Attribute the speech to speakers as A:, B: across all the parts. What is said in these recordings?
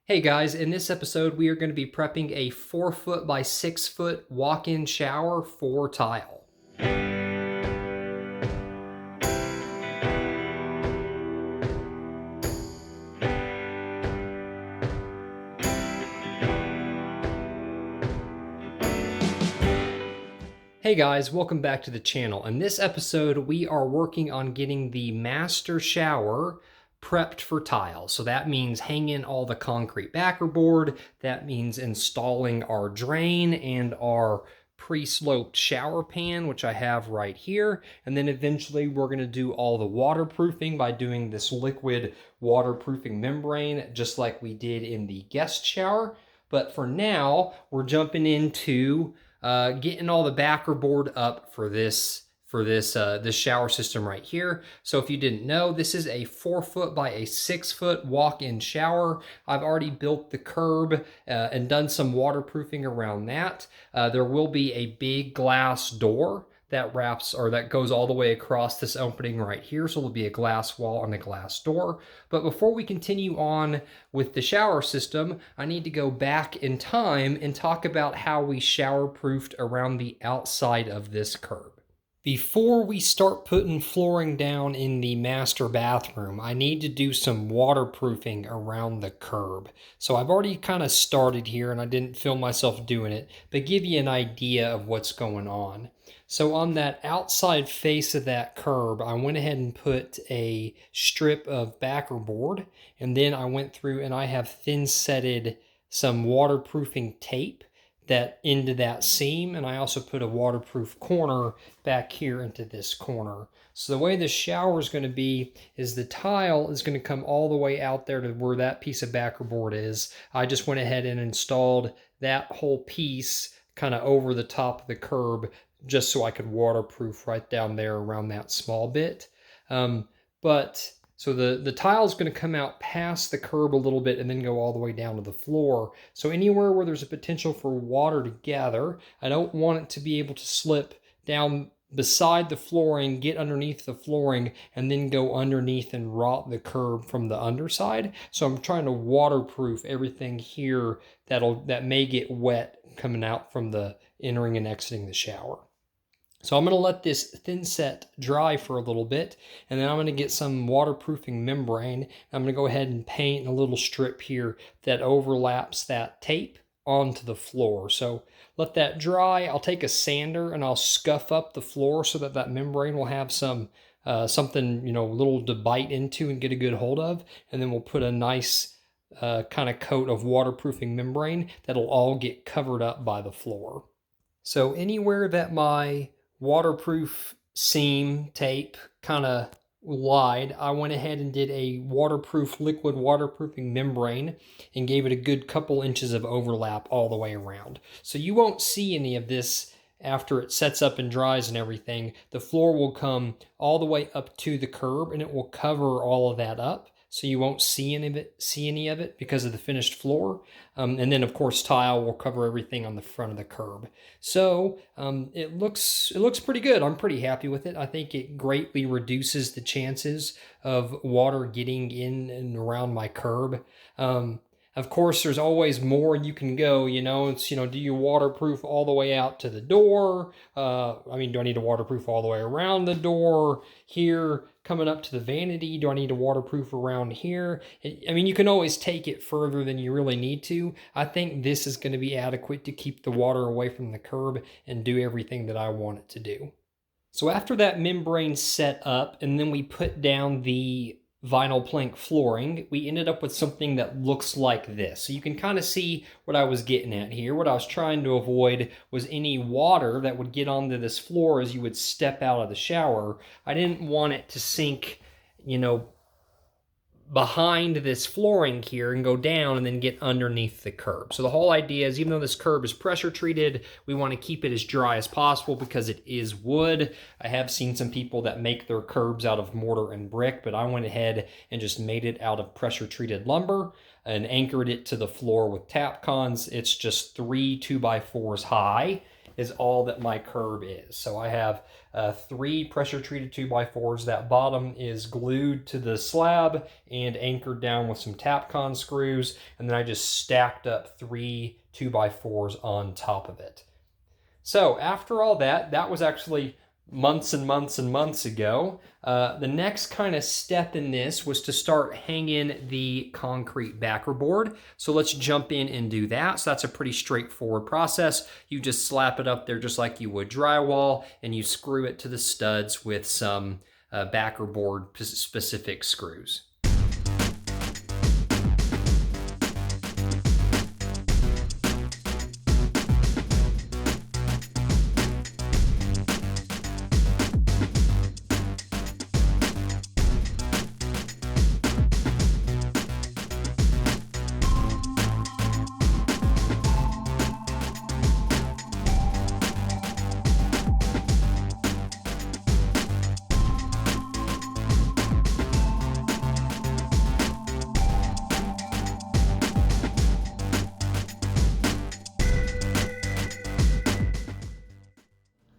A: Hey guys, in this episode we are going to be prepping a 4 foot by 6 foot walk-in shower for tile. Hey guys, welcome back to the channel. In this episode we are working on getting the master shower prepped for tile. So that means hanging all the concrete backer board, that means installing our drain and our pre-sloped shower pan, which I have right here. And then eventually we're gonna do all the waterproofing by doing this liquid waterproofing membrane, just like we did in the guest shower. But for now, we're jumping into getting all the backer board up for this this shower system right here. So if you didn't know, this is a 4 foot by a 6 foot walk-in shower. I've already built the curb and done some waterproofing around that. There will be a big glass door that wraps or that goes all the way across this opening right here. So there'll be a glass wall and a glass door. But before we continue on with the shower system, I need to go back in time and talk about how we shower proofed around the outside of this curb. Before we start putting flooring down in the master bathroom, I need to do some waterproofing around the curb. So I've already kind of started here and I didn't film myself doing it, but give you an idea of what's going on. So on that outside face of that curb, I went ahead and put a strip of backer board, and then I went through and I have thin setted some waterproofing tape that into that seam, and I also put a waterproof corner back here into this corner. So the way the shower is going to be is the tile is going to come all the way out there to where that piece of backer board is. I just went ahead and installed that whole piece kind of over the top of the curb just so I could waterproof right down there around that small bit. So the tile is going to come out past the curb a little bit and then go all the way down to the floor. So anywhere where there's a potential for water to gather, I don't want it to be able to slip down beside the flooring, get underneath the flooring, and then go underneath and rot the curb from the underside. So I'm trying to waterproof everything here that may get wet coming out from the entering and exiting the shower. So I'm going to let this thin set dry for a little bit, and then I'm going to get some waterproofing membrane. I'm going to go ahead and paint a little strip here that overlaps that tape onto the floor. So let that dry. I'll take a sander and I'll scuff up the floor so that membrane will have some something, little to bite into and get a good hold of. And then we'll put a nice kind of coat of waterproofing membrane that'll all get covered up by the floor. So anywhere that my waterproof seam tape kind of lied, I went ahead and did a waterproof liquid waterproofing membrane and gave it a good couple inches of overlap all the way around. So you won't see any of this after it sets up and dries and everything. The floor will come all the way up to the curb and it will cover all of that up. So you won't see any of it because of the finished floor. And then of course tile will cover everything on the front of the curb. So it looks pretty good. I'm pretty happy with it. I think it greatly reduces the chances of water getting in and around my curb. Of course, there's always more you can go, it's, do you waterproof all the way out to the door? Do I need to waterproof all the way around the door here, coming up to the vanity? Do I need to waterproof around here? You can always take it further than you really need to. I think this is going to be adequate to keep the water away from the curb and do everything that I want it to do. So after that membrane set up, and then we put down the vinyl plank flooring, we ended up with something that looks like this. So you can kind of see what I was getting at here. What I was trying to avoid was any water that would get onto this floor as you would step out of the shower. I didn't want it to sink, behind this flooring here and go down and then get underneath the curb. So the whole idea is, even though this curb is pressure treated, we want to keep it as dry as possible because it is wood. I have seen some people that make their curbs out of mortar and brick, but I went ahead and just made it out of pressure treated lumber and anchored it to the floor with Tapcons. It's just 3 2x4s high. is all that my curb is. So I have 3 pressure treated 2x4s. That bottom is glued to the slab and anchored down with some Tapcon screws. And then I just stacked up 3 2x4s on top of it. So after all that, that was actually months and months and months ago. The next kind of step in this was to start hanging the concrete backer board. So let's jump in and do that. So that's a pretty straightforward process. You just slap it up there just like you would drywall, and you screw it to the studs with some backer board specific screws.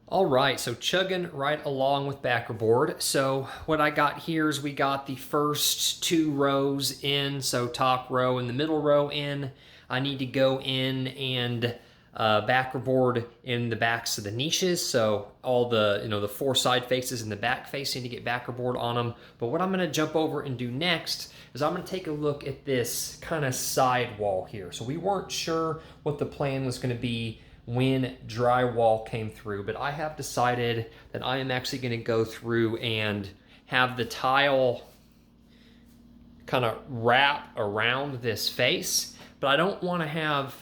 A: All right, so chugging right along with backer board. So what I got here is we got the first 2 rows in, so top row and the middle row in. I need to go in and backer board in the backs of the niches, so all the the 4 side faces and the back face need to get backer board on them. But what I'm going to jump over and do next is I'm going to take a look at this kind of side wall here. So we weren't sure what the plan was going to be when drywall came through, but I have decided that I am actually going to go through and have the tile kind of wrap around this face, but I don't want to have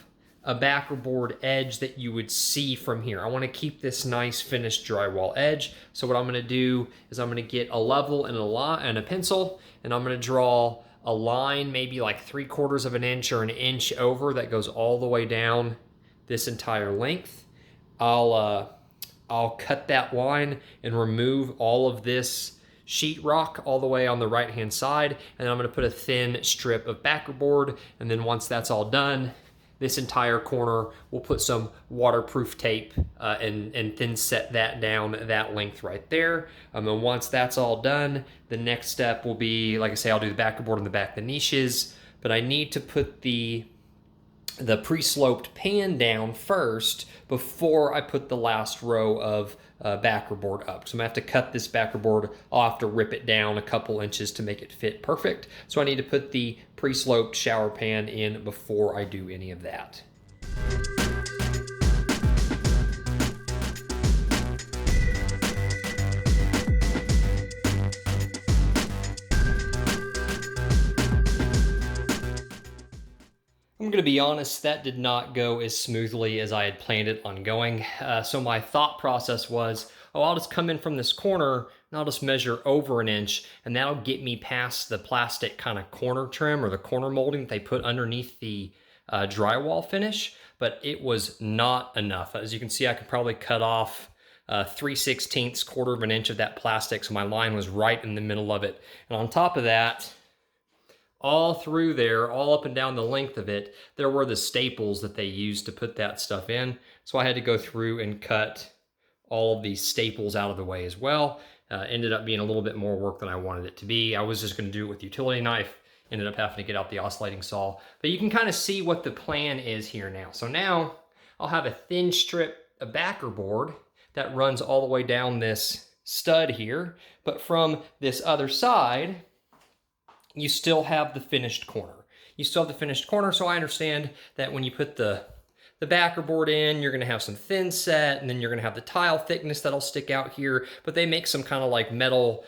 A: a backer board edge that you would see from here. I want to keep this nice finished drywall edge. So what I'm going to do is I'm going to get a level and a pencil, and I'm going to draw a line maybe like 3/4 of an inch or an inch over that goes all the way down this entire length. I'll cut that line and remove all of this sheetrock all the way on the right hand side, and then I'm going to put a thin strip of backer board, and then once that's all done, this entire corner we'll put some waterproof tape and thin set that down that length right there. And once that's all done, the next step will be, like I say, I'll do the backer board in the back of the niches, but I need to put the pre-sloped pan down first before I put the last row of backer board up. So I'm gonna have to cut this backer board. I'll have to rip it down a couple inches to make it fit perfect. So I need to put the pre-sloped shower pan in before I do any of that. I'm going to be honest, that did not go as smoothly as I had planned it on going. So my thought process was, oh, I'll just come in from this corner and I'll just measure over an inch, and that'll get me past the plastic kind of corner trim or the corner molding that they put underneath the drywall finish. But it was not enough. As you can see, I could probably cut off 3/16, 1/4 of an inch of that plastic, so my line was right in the middle of it. And on top of that, all through there, all up and down the length of it, there were the staples that they used to put that stuff in. So I had to go through and cut all of these staples out of the way as well. Ended up being a little bit more work than I wanted it to be. I was just going to do it with utility knife. Ended up having to get out the oscillating saw. But you can kind of see what the plan is here now. So now I'll have a thin strip of backer board that runs all the way down this stud here. But from this other side, you still have the finished corner. You still have the finished corner, so I understand that when you put the backer board in, you're gonna have some thin set, and then you're gonna have the tile thickness that'll stick out here, but they make some kind of like metal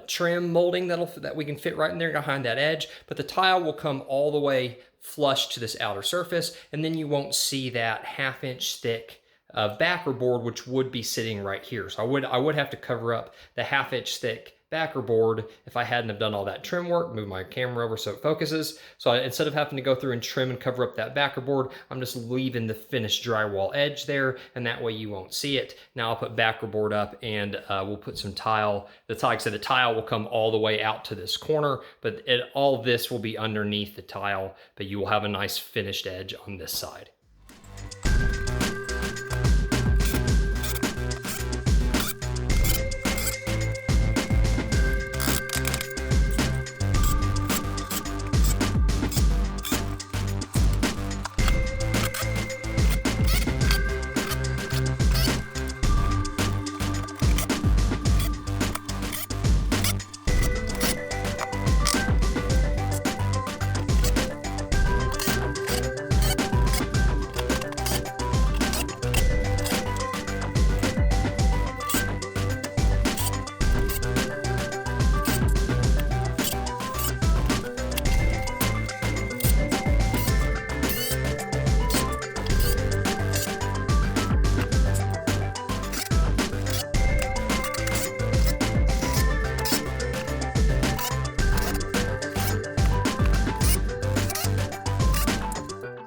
A: trim molding that we can fit right in there behind that edge, but the tile will come all the way flush to this outer surface, and then you won't see that 1/2 inch thick backer board, which would be sitting right here. So I would have to cover up the 1/2 inch thick backer board if I hadn't have done all that trim work. Move my camera over so it focuses. So instead of having to go through and trim and cover up that backer board, I'm just leaving the finished drywall edge there, and that way you won't see it. Now I'll put backer board up, and we'll put some tile. Like I said, the tile will come all the way out to this corner, but all this will be underneath the tile, but you will have a nice finished edge on this side.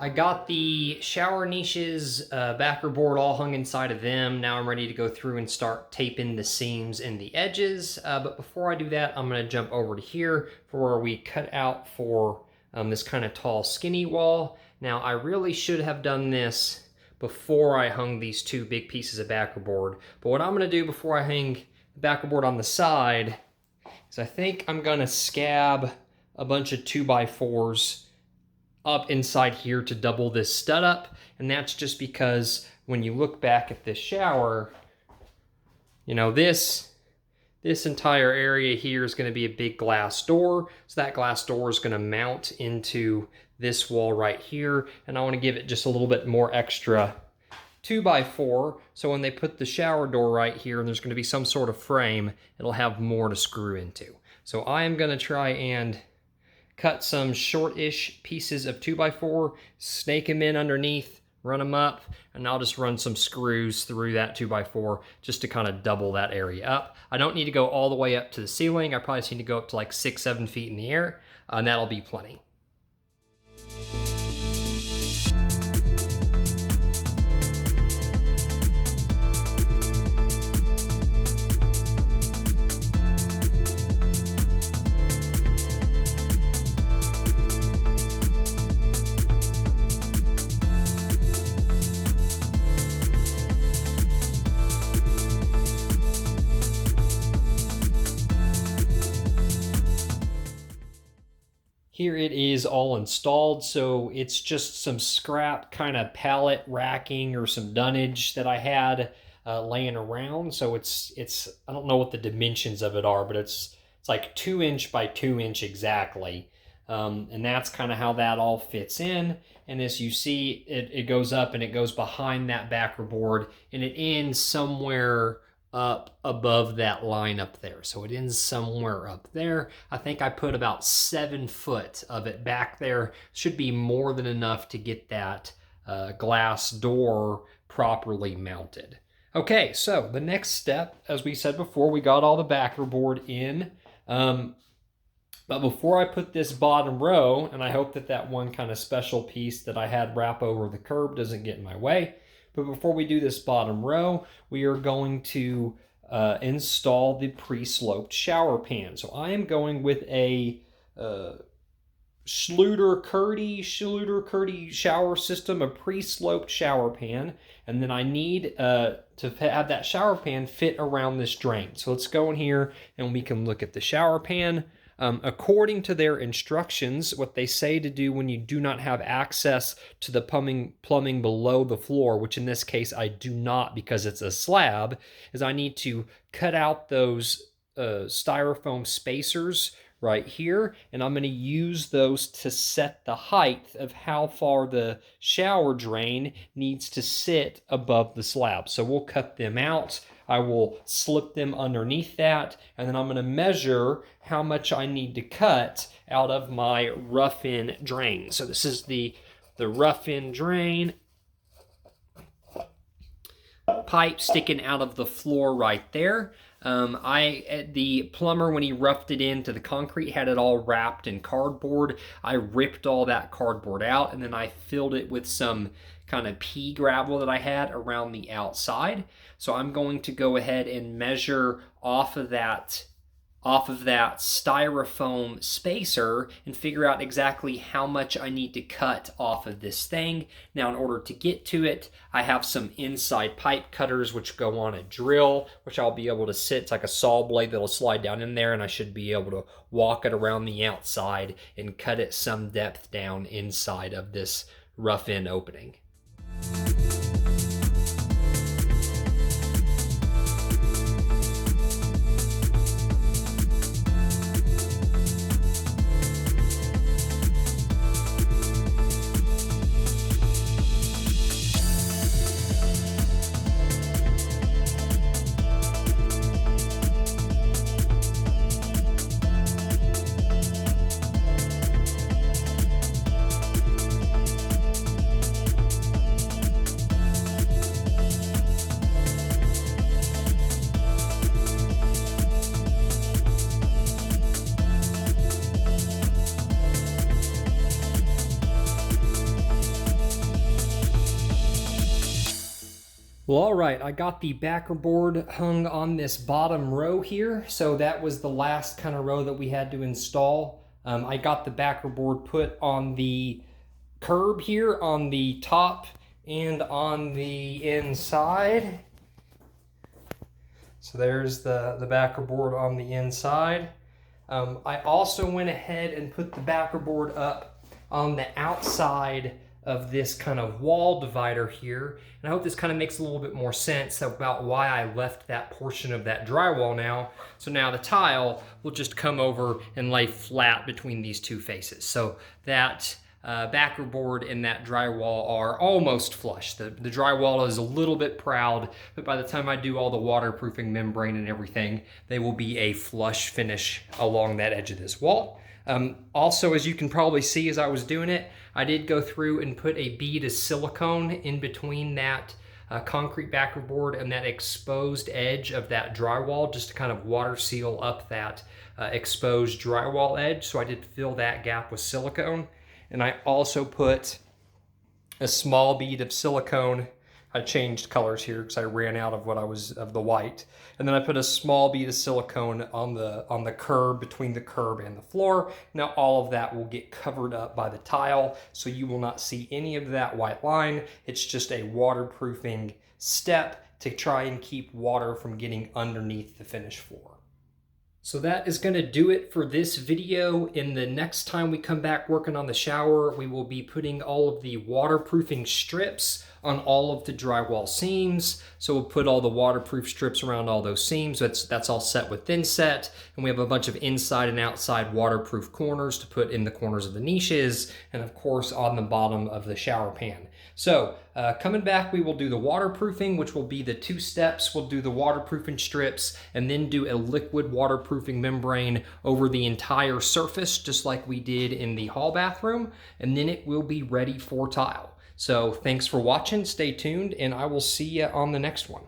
A: I got the shower niches backer board all hung inside of them. Now I'm ready to go through and start taping the seams and the edges. But before I do that, I'm gonna jump over to here for where we cut out for this kind of tall skinny wall. Now I really should have done this before I hung these two big pieces of backer board. But what I'm gonna do before I hang the backer board on the side is I think I'm gonna scab a bunch of 2x4s up inside here to double this stud up. And that's just because when you look back at this shower, you know, this entire area here is going to be a big glass door. So that glass door is going to mount into this wall right here. And I want to give it just a little bit more extra 2x4. So when they put the shower door right here and there's going to be some sort of frame, it'll have more to screw into. So I am going to try and cut some short-ish pieces of 2x4, snake them in underneath, run them up, and I'll just run some screws through that 2x4 just to kind of double that area up. I don't need to go all the way up to the ceiling. I probably just need to go up to like 6-7 feet in the air, and that'll be plenty. Here it is all installed, so it's just some scrap kind of pallet racking or some dunnage that I had laying around. So it's I don't know what the dimensions of it are, but it's like 2 inch by 2 inch exactly. And that's kind of how that all fits in. And as you see, it goes up and it goes behind that backer board and it ends somewhere up above that line up there. So it ends somewhere up there. I think I put about 7 foot of it back there. Should be more than enough to get that glass door properly mounted. Okay, so the next step, as we said before, we got all the backer board in. But before I put this bottom row, and I hope that that one kind of special piece that I had wrap over the curb doesn't get in my way. But before we do this bottom row, we are going to install the pre-sloped shower pan. So I am going with a shluter-kerdi shower system, a pre-sloped shower pan. And then I need to have that shower pan fit around this drain. So let's go in here and we can look at the shower pan. According to their instructions, what they say to do when you do not have access to the plumbing below the floor, which in this case I do not because it's a slab, is I need to cut out those styrofoam spacers right here, and I'm going to use those to set the height of how far the shower drain needs to sit above the slab. So we'll cut them out. I will slip them underneath that, and then I'm going to measure how much I need to cut out of my rough-in drain. So this is the rough-in drain pipe sticking out of the floor right there. The plumber, when he roughed it into the concrete, had it all wrapped in cardboard. I ripped all that cardboard out, and then I filled it with some kind of pea gravel that I had around the outside. So I'm going to go ahead and measure off of that styrofoam spacer and figure out exactly how much I need to cut off of this thing. Now, in order to get to it, I have some inside pipe cutters which go on a drill, which I'll be able to sit. It's like a saw blade that'll slide down in there, and I should be able to walk it around the outside and cut it some depth down inside of this rough-in opening. Well, all right, I got the backer board hung on this bottom row here. So that was the last kind of row that we had to install. I got the backer board put on the curb here on the top and on the inside. So there's the backer board on the inside. I also went ahead and put the backer board up on the outside of this kind of wall divider here. And I hope this kind of makes a little bit more sense about why I left that portion of that drywall now. So now the tile will just come over and lay flat between these two faces. So that backer board and that drywall are almost flush. The drywall is a little bit proud, but by the time I do all the waterproofing membrane and everything, they will be a flush finish along that edge of this wall. Also, as you can probably see as I was doing it, I did go through and put a bead of silicone in between that concrete backer board and that exposed edge of that drywall, just to kind of water seal up that exposed drywall edge. So I did fill that gap with silicone. And I also put a small bead of silicone. I changed colors here because I ran out of of the white. And then I put a small bead of silicone on the curb, between the curb and the floor. Now all of that will get covered up by the tile, so you will not see any of that white line. It's just a waterproofing step to try and keep water from getting underneath the finished floor. So that is going to do it for this video. In the next time we come back working on the shower, we will be putting all of the waterproofing strips on all of the drywall seams. So we'll put all the waterproof strips around all those seams. That's all set with thinset. And we have a bunch of inside and outside waterproof corners to put in the corners of the niches, and of course on the bottom of the shower pan. So coming back, we will do the waterproofing, which will be the 2 steps. We'll do the waterproofing strips and then do a liquid waterproofing membrane over the entire surface, just like we did in the hall bathroom. And then it will be ready for tile. So thanks for watching, stay tuned, and I will see you on the next one.